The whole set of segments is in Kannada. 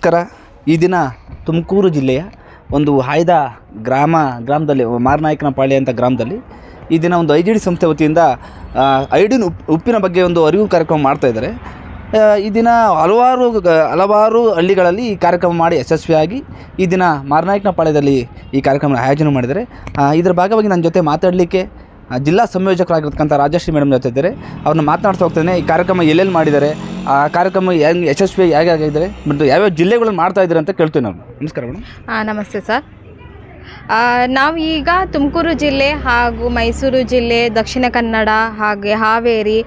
ನಮಸ್ಕಾರ. ಈ ದಿನ ತುಮಕೂರು ಜಿಲ್ಲೆಯ ಒಂದು ಆಯ್ದ ಗ್ರಾಮದಲ್ಲಿ ಮಾರನಾಯಕನಪಾಳ್ಯ ಅಂತ ಗ್ರಾಮದಲ್ಲಿ ಈ ದಿನ ಒಂದು IGD ಸಂಸ್ಥೆ ವತಿಯಿಂದ ಅಯೋಡಿನ್ ಉಪ್ಪಿನ ಬಗ್ಗೆ ಒಂದು ಅರಿವು ಕಾರ್ಯಕ್ರಮ ಮಾಡ್ತಾಯಿದ್ದಾರೆ. ಈ ದಿನ ಹಲವಾರು ಹಳ್ಳಿಗಳಲ್ಲಿ ಈ ಕಾರ್ಯಕ್ರಮ ಮಾಡಿ ಯಶಸ್ವಿಯಾಗಿ ಈ ದಿನ ಮಾರನಾಯಕನಪಾಳ್ಯದಲ್ಲಿ ಈ ಕಾರ್ಯಕ್ರಮ ಆಯೋಜನೆ ಮಾಡಿದ್ದಾರೆ. ಇದರ ಭಾಗವಾಗಿ ನನ್ನ ಜೊತೆ ಮಾತಾಡಲಿಕ್ಕೆ ಜಿಲ್ಲಾ ಸಂಯೋಜಕರಾಗಿರ್ತಕ್ಕಂಥ ರಾಜಶ್ರೀ ಮೇಡಮ್ ಜೊತೆ ಇದ್ದಾರೆ. ಅವ್ರನ್ನ ಮಾತನಾಡ್ತಾ ಹೋಗ್ತಾನೆ. ಈ ಕಾರ್ಯಕ್ರಮ ಎಲ್ಲೆಲ್ಲಿ ಮಾಡಿದ್ದಾರೆ, ಆ ಕಾರ್ಯಕ್ರಮ ಹೆಂಗೆ ಯಶಸ್ವಿಯಾಗಿ ಹೇಗೆ ಆಗಿದ್ದಾರೆ ಮತ್ತು ಯಾವ್ಯಾವ ಜಿಲ್ಲೆಗಳನ್ನು ಮಾಡ್ತಾ ಇದ್ದಾರೆ ಅಂತ ಕೇಳ್ತೀವಿ ನಾವು. ನಮಸ್ಕಾರ ಮೇಡಮ್. ನಮಸ್ತೆ ಸರ್. ನಾವು ಈಗ ತುಮಕೂರು ಜಿಲ್ಲೆ ಹಾಗೂ ಮೈಸೂರು ಜಿಲ್ಲೆ, ದಕ್ಷಿಣ ಕನ್ನಡ, ಹಾಗೆ ಹಾವೇರಿ,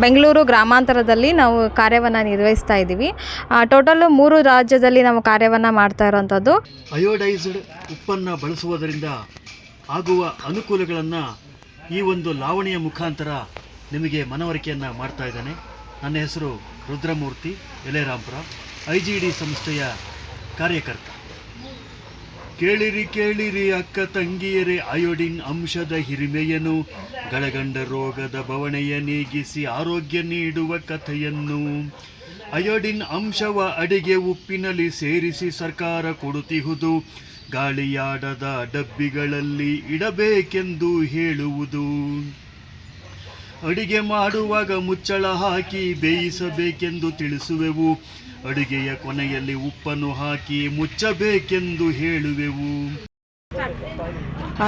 ಬೆಂಗಳೂರು ಗ್ರಾಮಾಂತರದಲ್ಲಿ ನಾವು ಕಾರ್ಯವನ್ನು ನಿರ್ವಹಿಸ್ತಾ ಇದ್ದೀವಿ. ಟೋಟಲ್ಲು 3 ರಾಜ್ಯದಲ್ಲಿ ನಾವು ಕಾರ್ಯವನ್ನು ಮಾಡ್ತಾ ಇರೋವಂಥದ್ದು. ಅಯೋಡೈಸ್ಡ್ ಉಪ್ಪನ್ನು ಬಳಸುವುದರಿಂದ ಆಗುವ ಅನುಕೂಲಗಳನ್ನು ಈ ಒಂದು ಲಾವಣಿಯ ಮುಖಾಂತರ ನಿಮಗೆ ಮನವರಿಕೆಯನ್ನು ಮಾಡ್ತಾ ಇದ್ದಾನೆ. ನನ್ನ ಹೆಸರು ರುದ್ರಮೂರ್ತಿ ಎಲೆರಾಂಪುರ, IGD ಸಂಸ್ಥೆಯ ಕಾರ್ಯಕರ್ತ. ಕೇಳಿರಿ ಕೇಳಿರಿ ಅಕ್ಕ ತಂಗಿಯರೇ, ಅಯೋಡಿನ್ ಅಂಶದ ಹಿರಿಮೆಯನ್ನು, ಗಳಗಂಡ ರೋಗದ ಬವಣೆಯ ನೀಗಿಸಿ ಆರೋಗ್ಯ ನೀಡುವ ಕಥೆಯನ್ನು. ಅಯೋಡಿನ್ ಅಂಶವ ಅಡಿಗೆ ಉಪ್ಪಿನಲ್ಲಿ ಸೇರಿಸಿ ಸರ್ಕಾರ ಕೊಡುತ್ತಿಹುದು, ಗಾಳಿಯಾಡದ ಡಬ್ಬಿಗಳಲ್ಲಿ ಇಡಬೇಕೆಂದು ಹೇಳುವುದು. ಅಡಿಗೆ ಮಾಡುವಾಗ ಮುಚ್ಚಳ ಹಾಕಿ ಬೇಯಿಸಬೇಕೆಂದು ತಿಳಿಸುವೆವು, ಅಡುಗೆಯ ಕೊನೆಯಲ್ಲಿ ಉಪ್ಪನ್ನು ಹಾಕಿ ಮುಚ್ಚಬೇಕೆಂದು ಹೇಳುವೆವು.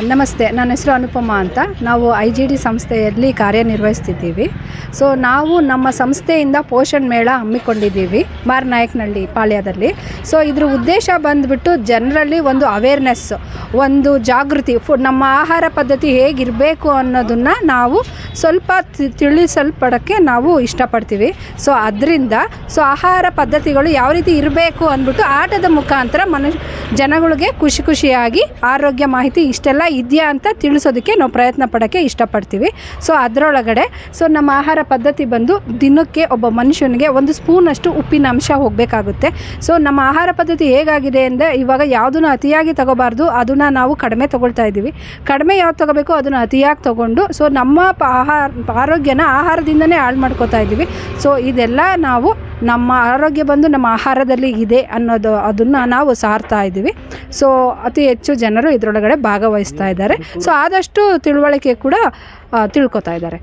ನಮಸ್ತೆ, ನನ್ನ ಹೆಸರು ಅನುಪಮ ಅಂತ. ನಾವು IGD ಸಂಸ್ಥೆಯಲ್ಲಿ ಕಾರ್ಯನಿರ್ವಹಿಸ್ತಿದ್ದೀವಿ. ಸೊ ನಾವು ನಮ್ಮ ಸಂಸ್ಥೆಯಿಂದ ಪೋಷಣ್ ಮೇಳ ಹಮ್ಮಿಕೊಂಡಿದ್ದೀವಿ ಮಾರನಾಯಕನಹಳ್ಳಿ ಪಾಳ್ಯದಲ್ಲಿ. ಸೊ ಇದ್ರ ಉದ್ದೇಶ ಬಂದುಬಿಟ್ಟು ಜನರಲ್ಲಿ ಒಂದು ಅವೇರ್ನೆಸ್, ಒಂದು ಜಾಗೃತಿ, ನಮ್ಮ ಆಹಾರ ಪದ್ಧತಿ ಹೇಗಿರಬೇಕು ಅನ್ನೋದನ್ನು ನಾವು ಸ್ವಲ್ಪ ತಿಳಿಸಲ್ಪಡೋಕ್ಕೆ ನಾವು ಇಷ್ಟಪಡ್ತೀವಿ. ಸೊ ಅದರಿಂದ ಆಹಾರ ಪದ್ಧತಿಗಳು ಯಾವ ರೀತಿ ಇರಬೇಕು ಅಂದ್ಬಿಟ್ಟು ಆಟದ ಮುಖಾಂತರ ಜನಗಳಿಗೆ ಖುಷಿಯಾಗಿ ಆರೋಗ್ಯ ಮಾಹಿತಿ ಇಷ್ಟೆಲ್ಲ ಇದೆಯಾ ಅಂತ ತಿಳಿಸೋದಕ್ಕೆ ನಾವು ಪ್ರಯತ್ನ ಪಡೋಕ್ಕೆ ಇಷ್ಟಪಡ್ತೀವಿ. ಸೊ ಅದರೊಳಗಡೆ ನಮ್ಮ ಆಹಾರ ಪದ್ಧತಿ ಬಂದು ದಿನಕ್ಕೆ ಒಬ್ಬ ಮನುಷ್ಯನಿಗೆ 1 ಸ್ಪೂನಷ್ಟು ಉಪ್ಪಿನ ಅಂಶ ಹೋಗಬೇಕಾಗುತ್ತೆ. ಸೊ ನಮ್ಮ ಆಹಾರ ಪದ್ಧತಿ ಹೇಗಾಗಿದೆ ಅಂದರೆ ಇವಾಗ ಯಾವುದನ್ನು ಅತಿಯಾಗಿ ತಗೋಬಾರ್ದು, ಅದನ್ನು ನಾವು ಕಡಿಮೆ ತೊಗೊಳ್ತಾ ಇದ್ದೀವಿ. ಕಡಿಮೆ ಯಾವ್ದು ತೊಗೋಬೇಕು ಅದನ್ನು ಅತಿಯಾಗಿ ತೊಗೊಂಡು ನಮ್ಮ ಆರೋಗ್ಯನ ಆಹಾರದಿಂದನೇ ಹಾಳು ಮಾಡ್ಕೋತಾ ಇದ್ದೀವಿ. ಸೊ ಇದೆಲ್ಲ ನಾವು ನಮ್ಮ ಆರೋಗ್ಯ ಬಂದು ನಮ್ಮ ಆಹಾರದಲ್ಲಿ ಇದೆ ಅದನ್ನು ನಾವು ಸಾರ್ತಾ ಇದ್ದೀವಿ. ಸೊ ಅತಿ ಹೆಚ್ಚು ಜನರು ಇದರೊಳಗಡೆ ಭಾಗವಹಿಸ್ತಾ ಇದ್ದಾರೆ. ಸೊ ಆದಷ್ಟು ತಿಳುವಳಿಕೆ ಕೂಡ ತಿಳ್ಕೊತಾ ಇದ್ದಾರೆ.